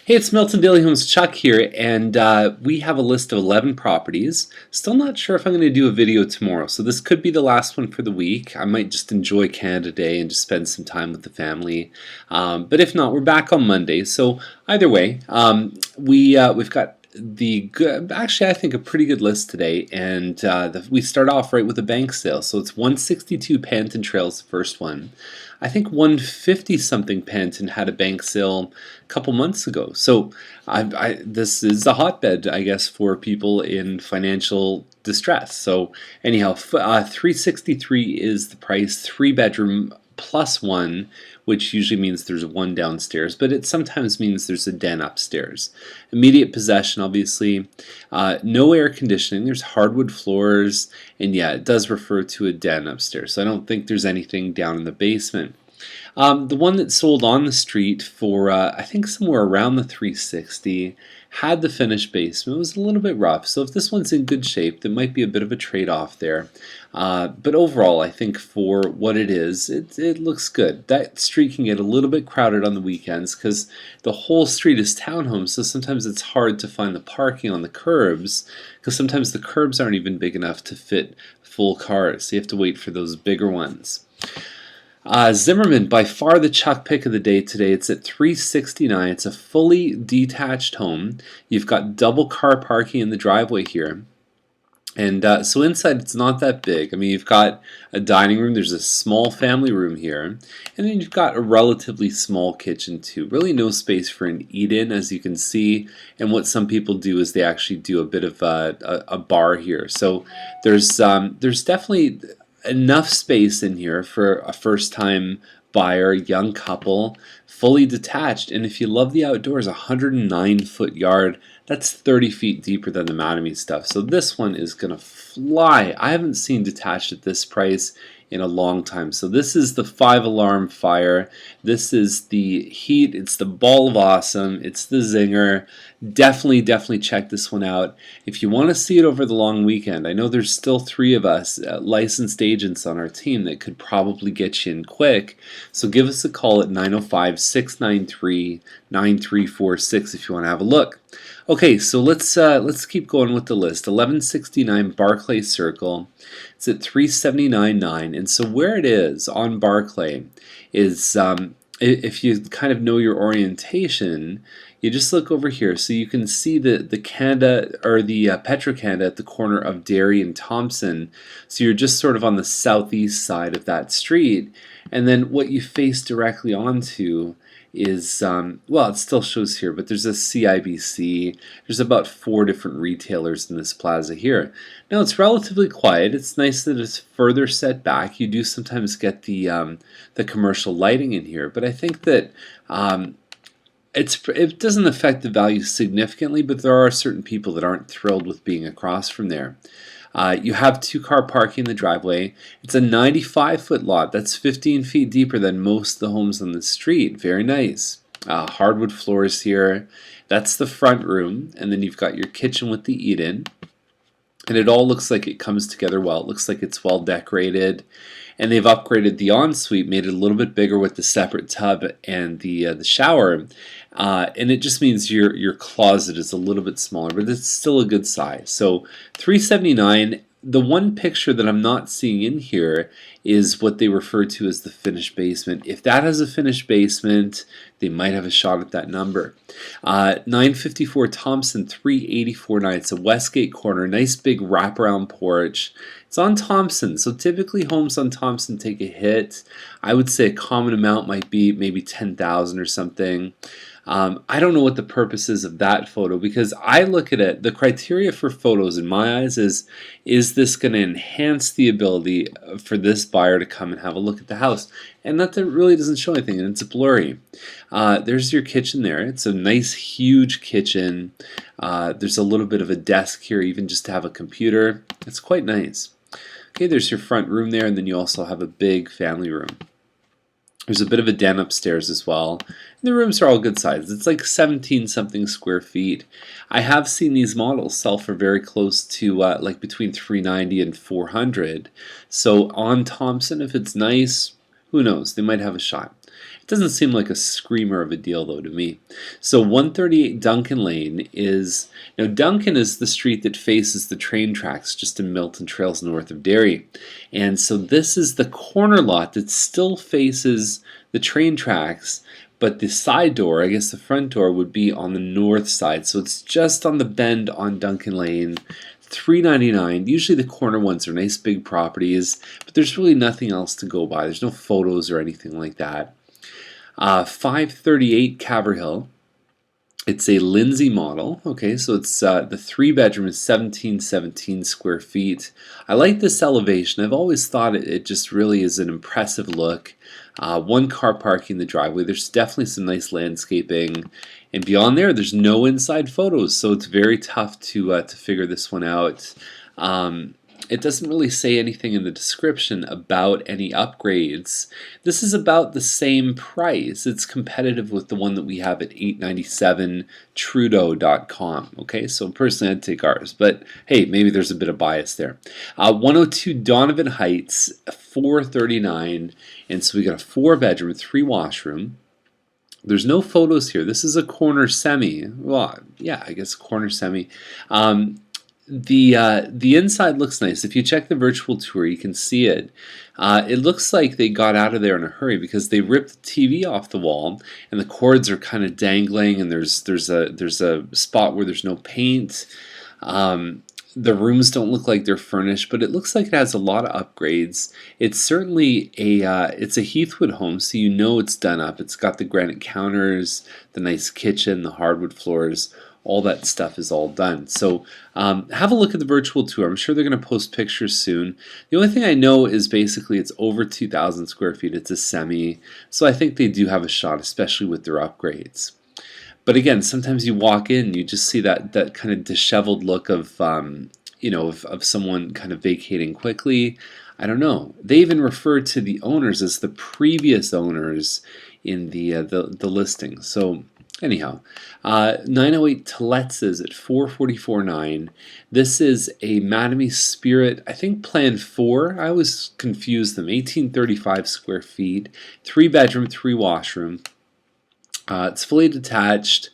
Hey, it's Milton Daily Homes Chuck here, and we have a list of 11 properties. Still not sure if I'm going to do a video tomorrow, so this could be the last one for the week. I might just enjoy Canada Day and just spend some time with the family. But if not, we're back on Monday. So either way, we've got the good, actually I think a pretty good list today, and we start off right with a bank sale. So it's 162 Panton Trails, the first one. I think 150 something Panton had a bank sale a couple months ago. So this is a hotbed, I guess, for people in financial distress. So anyhow, 363 is the price, 3 bedroom plus one, which usually means there's one downstairs, but it sometimes means there's a den upstairs. Immediate possession, obviously. No air conditioning. There's hardwood floors, and yeah, it does refer to a den upstairs. So I don't think there's anything down in the basement. The one that sold on the street for I think somewhere around the 360 had the finished basement. It was a little bit rough, so if this one's in good shape, there might be a bit of a trade-off there. But overall, I think for what it is, it looks good. That street can get a little bit crowded on the weekends because the whole street is townhomes, so sometimes it's hard to find the parking on the curbs because sometimes the curbs aren't even big enough to fit full cars, so you have to wait for those bigger ones. Zimmerman, by far the Chuck pick of the day today. It's at 369. It's a fully detached home. You've got double car parking in the driveway here. And so inside it's not that big. I mean, you've got a dining room, there's a small family room here, and then you've got a relatively small kitchen too. Really no space for an eat-in, as you can see, and what some people do is they actually do a bit of a bar here. So there's definitely enough space in here for a first-time buyer, young couple, fully detached, and if you love the outdoors, 109-foot yard. That's 30 feet deeper than the Mattamy stuff. So this one is gonna fly. I haven't seen detached at this price in a long time. So this is the 5-alarm fire. This is the heat. It's the ball of awesome. It's the zinger. Definitely check this one out. If you want to see it over the long weekend, I know there's still 3 of us licensed agents on our team that could probably get you in quick. So give us a call at 905-693-9346 if you want to have a look. Okay, so let's keep going with the list. 1169 Barclay Circle. It's at 379.9, and so where it is on Barclay is if you kind of know your orientation, you just look over here, so you can see the Canada or the Petro-Canada at the corner of Derry and Thompson. So you're just sort of on the southeast side of that street, and then what you face directly onto is, well, it still shows here, but there's a CIBC. There's about 4 different retailers in this plaza here. Now it's relatively quiet. It's nice that it's further set back. You do sometimes get the commercial lighting in here, but I think that it doesn't affect the value significantly, but there are certain people that aren't thrilled with being across from there. You have 2-car parking in the driveway. It's a 95-foot lot. That's 15 feet deeper than most of the homes on the street. Very nice. Hardwood floors here. That's the front room, and then you've got your kitchen with the eat-in. And it all looks like it comes together well. It looks like it's well decorated. And they've upgraded the ensuite, made it a little bit bigger with the separate tub and the shower. And it just means your closet is a little bit smaller, but it's still a good size. So 379. The one picture that I'm not seeing in here is what they refer to as the finished basement. If that has a finished basement, they might have a shot at that number. 954 Thompson, 384.9. It's a Westgate corner, nice big wraparound porch. It's on Thompson, so typically homes on Thompson take a hit. I would say a common amount might be maybe 10,000 or something. I don't know what the purpose is of that photo, because I look at it, the criteria for photos in my eyes is this going to enhance the ability for this buyer to come and have a look at the house? And that really doesn't show anything, and it's blurry. There's your kitchen there. It's a nice huge kitchen. There's a little bit of a desk here, even just to have a computer. It's quite nice. Okay, there's your front room there, and then you also have a big family room. There's a bit of a den upstairs as well. And the rooms are all good sizes. It's like 17 something square feet. I have seen these models sell for very close to like between 390 and 400. So on Thompson, if it's nice, who knows? They might have a shot. Doesn't seem like a screamer of a deal though to me. So 138 Duncan Lane is, now Duncan is the street that faces the train tracks just in Milton Trails north of Derry. And so this is the corner lot that still faces the train tracks, but the side door, I guess the front door, would be on the north side. So it's just on the bend on Duncan Lane. $3.99. Usually the corner ones are nice big properties, but there's really nothing else to go by. There's no photos or anything like that. 538 Caverhill. It's a Lindsay model. Okay, so it's the 3-bedroom is 1717 square feet. I like this elevation. I've always thought it just really is an impressive look. 1 car parking in the driveway. There's definitely some nice landscaping, and beyond there's no inside photos, so it's very tough to figure this one out. It doesn't really say anything in the description about any upgrades. This is about the same price. It's competitive with the one that we have at $897 Trudeau.com. Okay, so personally I'd take ours, but hey, maybe there's a bit of bias there. 102 Donovan Heights, $439, and so we got a 4-bedroom, 3-washroom. There's no photos here. This is a corner semi. Well, yeah, I guess corner semi. The inside looks nice. If you check the virtual tour, you can see it. It looks like they got out of there in a hurry because they ripped the TV off the wall, and the cords are kind of dangling. And there's a spot where there's no paint. The rooms don't look like they're furnished, but it looks like it has a lot of upgrades. It's certainly it's a Heathwood home, so you know it's done up. It's got the granite counters, the nice kitchen, the hardwood floors. All that stuff is all done. So have a look at the virtual tour. I'm sure they're going to post pictures soon. The only thing I know is basically it's over 2,000 square feet. It's a semi, so I think they do have a shot, especially with their upgrades. But again, sometimes you walk in, you just see that kind of disheveled look of of someone kind of vacating quickly. I don't know. They even refer to the owners as the previous owners in the listing. So anyhow, 908 Tletses at 444.9. This is a Mattamy Spirit, I think Plan 4. I always confuse them. 1835 square feet, 3-bedroom, 3-washroom. It's fully detached.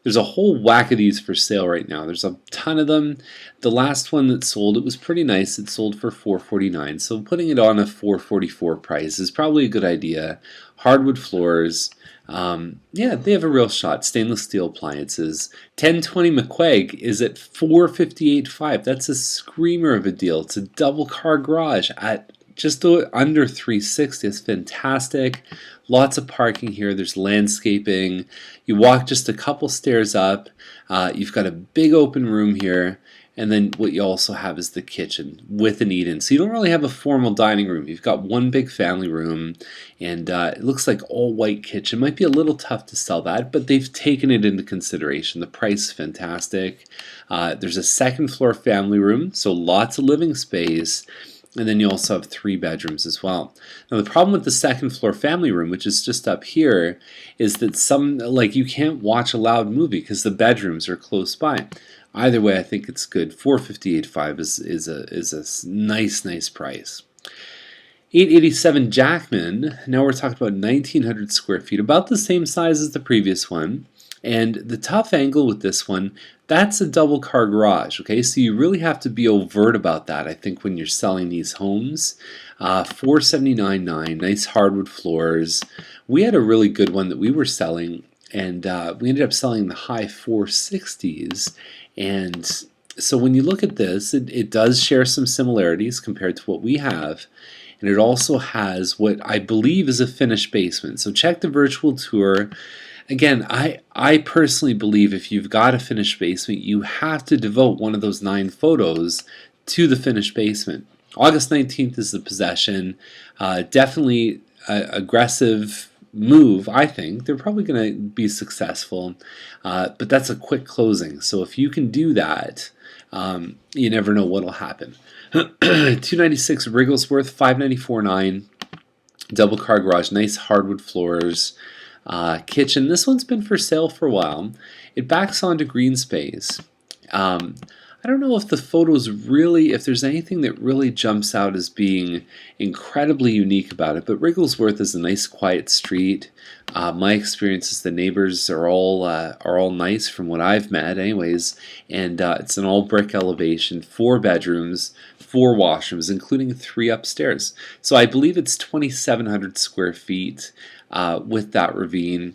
There's a whole whack of these for sale right now. There's a ton of them. The last one that sold, it was pretty nice. It sold for $449. So putting it on a $444 price is probably a good idea. Hardwood floors. Yeah, they have a real shot. Stainless steel appliances. 1020 McQuaig is at $458.5. That's a screamer of a deal. It's a double car garage at just under $360. It's fantastic. Lots of parking here. There's landscaping. You walk just a couple stairs up. You've got a big open room here. And then what you also have is the kitchen with an eat-in. So you don't really have a formal dining room. You've got one big family room, and it looks like all white kitchen. Might be a little tough to sell that, but they've taken it into consideration. The price is fantastic. There's a second floor family room, so lots of living space. And then you also have 3 bedrooms as well. Now the problem with the second floor family room, which is just up here, is that you can't watch a loud movie because the bedrooms are close by. Either way, I think it's good. $458.5 is a nice price. 887 Jackman. Now we're talking about 1,900 square feet, about the same size as the previous one. And the tough angle with this one, that's a double car garage, okay? So you really have to be overt about that, I think, when you're selling these homes. $479.9, nice hardwood floors. We had a really good one that we were selling, and we ended up selling the high 460s. And so when you look at this, it does share some similarities compared to what we have. And it also has what I believe is a finished basement. So check the virtual tour. Again, I personally believe if you've got a finished basement, you have to devote one of those 9 photos to the finished basement. August 19th is the possession. Definitely aggressive move, I think. They're probably going to be successful, but that's a quick closing. So if you can do that, you never know what will happen. 296 Wrigglesworth, 594.9, double car garage, nice hardwood floors. Kitchen. This one's been for sale for a while. It backs onto green space. I don't know if the photos really, if there's anything that really jumps out as being incredibly unique about it, but Wrigglesworth is a nice quiet street. My experience is the neighbors are all nice from what I've met anyways, and it's an all brick elevation, 4 bedrooms, 4 washrooms, including 3 upstairs. So I believe it's 2,700 square feet with that ravine.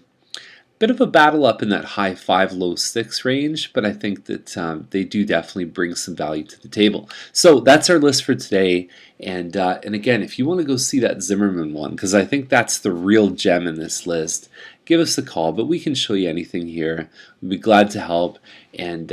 Bit of a battle up in that high 5, low 6 range, but I think that they do definitely bring some value to the table. So that's our list for today. And again, if you want to go see that Zimmerman one, because I think that's the real gem in this list, give us a call. But we can show you anything here. We'd be glad to help. And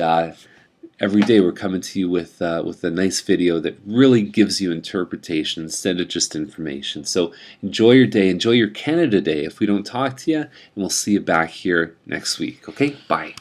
every day we're coming to you with a nice video that really gives you interpretation instead of just information. So enjoy your day, enjoy your Canada Day if we don't talk to you, and we'll see you back here next week. Okay, bye.